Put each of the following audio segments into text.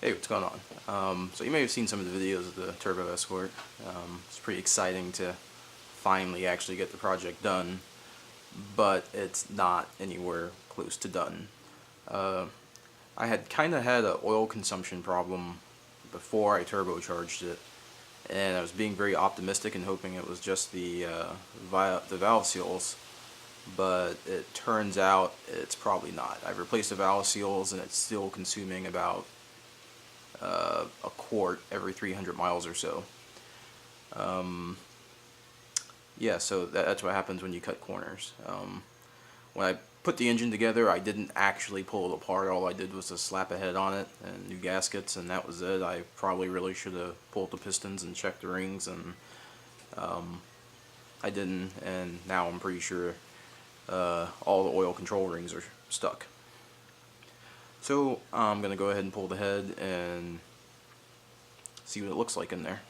Hey, what's going on? So you may have seen some of the videos of the Turbo Escort. It's pretty exciting to finally actually get the project done, but it's not anywhere close to done. I had kind of had an oil consumption problem before I turbocharged it, and I was being very optimistic and hoping it was just the valve seals, but it turns out it's probably not. I've replaced the valve seals and it's still consuming about a quart every 300 miles or so. Yeah, so that's what happens when you cut corners. When I put the engine together, I didn't actually pull it apart. All I did was just slap a head on it and new gaskets, and that was it. I probably really should have pulled the pistons and checked the rings, and I didn't, and now I'm pretty sure all the oil control rings are stuck. So I'm going to go ahead and pull the head and see what it looks like in there.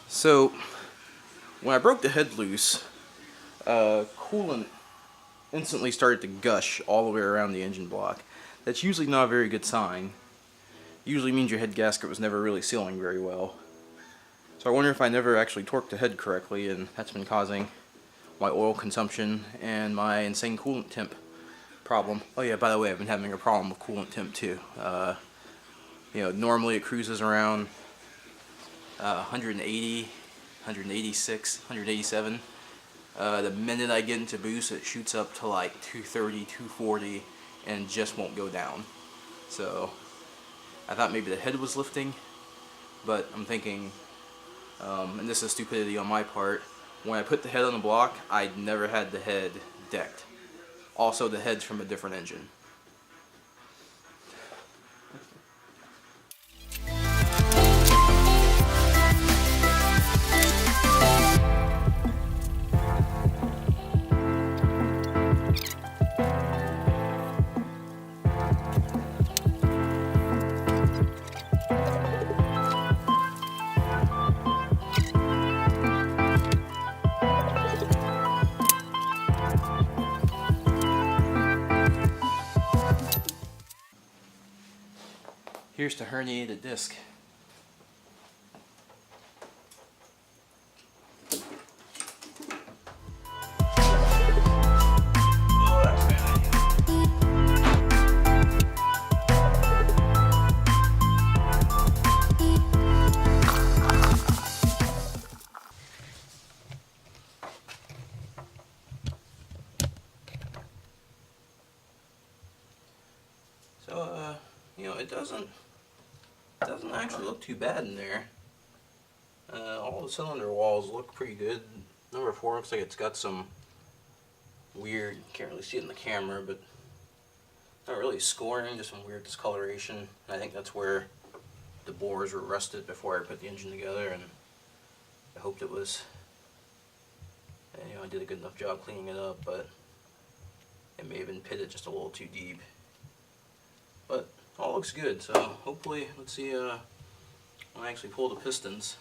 So when I broke the head loose, coolant instantly started to gush all the way around the engine block. That's usually not a very good sign. Usually means your head gasket was never really sealing very well. So I wonder if I never actually torqued the head correctly, and that's been causing my oil consumption and my insane coolant temp problem. Oh yeah, by the way, I've been having a problem with coolant temp too. Normally it cruises around 180, 186, 187. The minute I get into boost, it shoots up to like 230, 240, and just won't go down. So I thought maybe the head was lifting, but I'm thinking, and this is stupidity on my part, when I put the head on the block, I never had the head decked. Also, the head's from a different engine. Here's the herniated disc. So, it doesn't actually look too bad in there. All the cylinder walls look pretty good. Number 4 looks like it's got some weird, can't really see it in the camera, but not really scoring, just some weird discoloration. I think that's where the bores were rusted before I put the engine together, and I hoped it was, I did a good enough job cleaning it up, but it may have been pitted just a little too deep. But all looks good. So hopefully, let's see when I actually pull the pistons,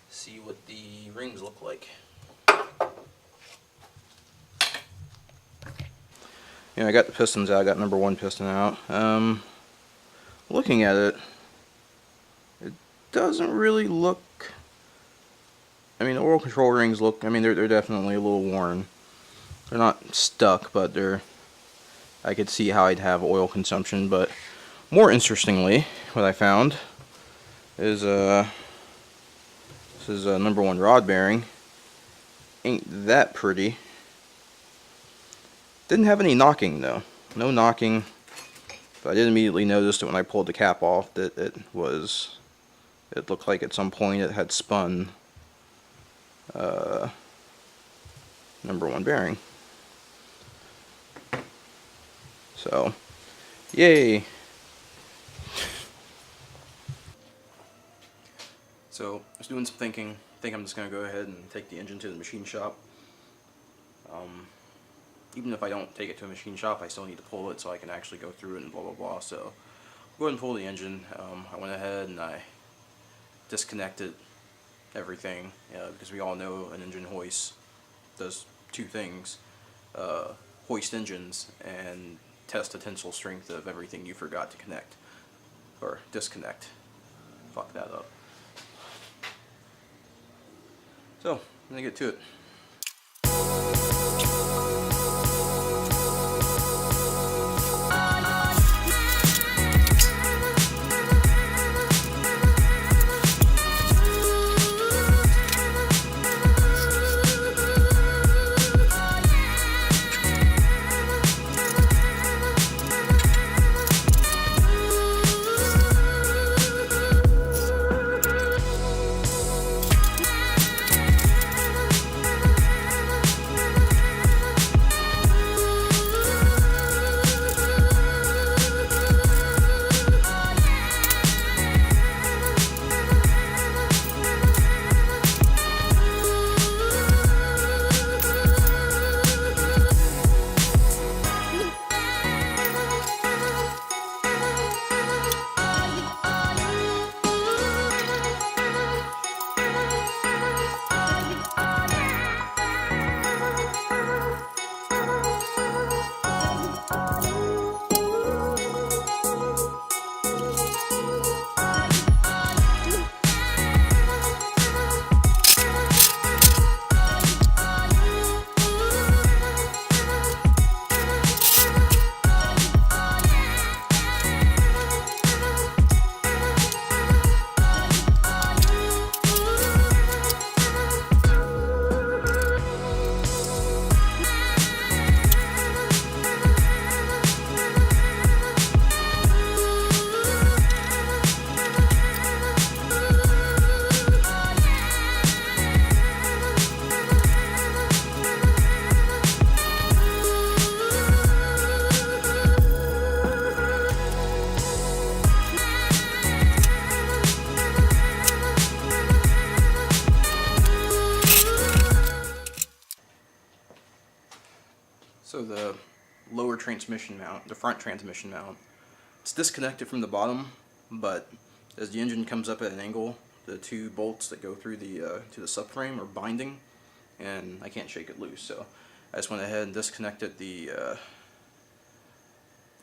see what the rings look like. Yeah, I got the pistons out. I got number 1 piston out. Looking at it, it doesn't really look. I mean, the oil control rings look. I mean, they're definitely a little worn. They're not stuck, but they're. I could see how I'd have oil consumption. But more interestingly, what I found is this is a number 1 rod bearing. Ain't that pretty? Didn't have any knocking though. No knocking. But I did immediately notice that when I pulled the cap off that it looked like at some point it had spun number 1 bearing. So, yay! So, I was doing some thinking. I think I'm just going to go ahead and take the engine to the machine shop. Even if I don't take it to a machine shop, I still need to pull it so I can actually go through it and blah blah blah. So, I'll go ahead and pull the engine. I went ahead and I disconnected everything because we all know an engine hoist does 2 things: hoist engines and test the tensile strength of everything you forgot to connect or disconnect. Fuck that up. So, I'm gonna get to it. So the lower transmission mount, the front transmission mount, it's disconnected from the bottom, but as the engine comes up at an angle, the 2 bolts that go through the to the subframe are binding, and I can't shake it loose. So I just went ahead and disconnected the.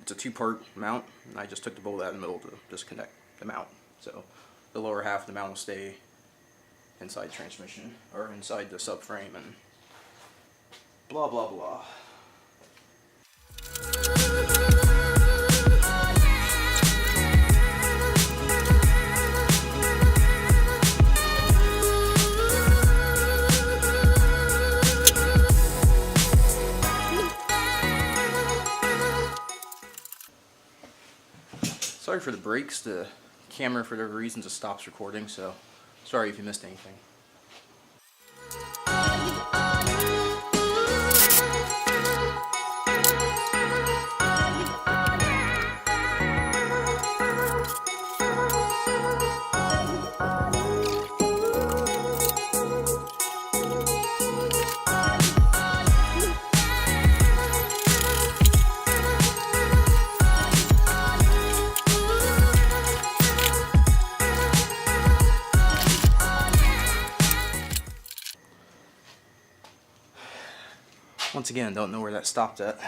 It's a 2-part mount, and I just took the bolt out in the middle to disconnect the mount. So the lower half of the mount will stay inside the transmission or inside the subframe, and blah blah blah. Sorry for the breaks. The camera, for whatever reason, just stops recording, so sorry if you missed anything. once again, don't know where that stopped at.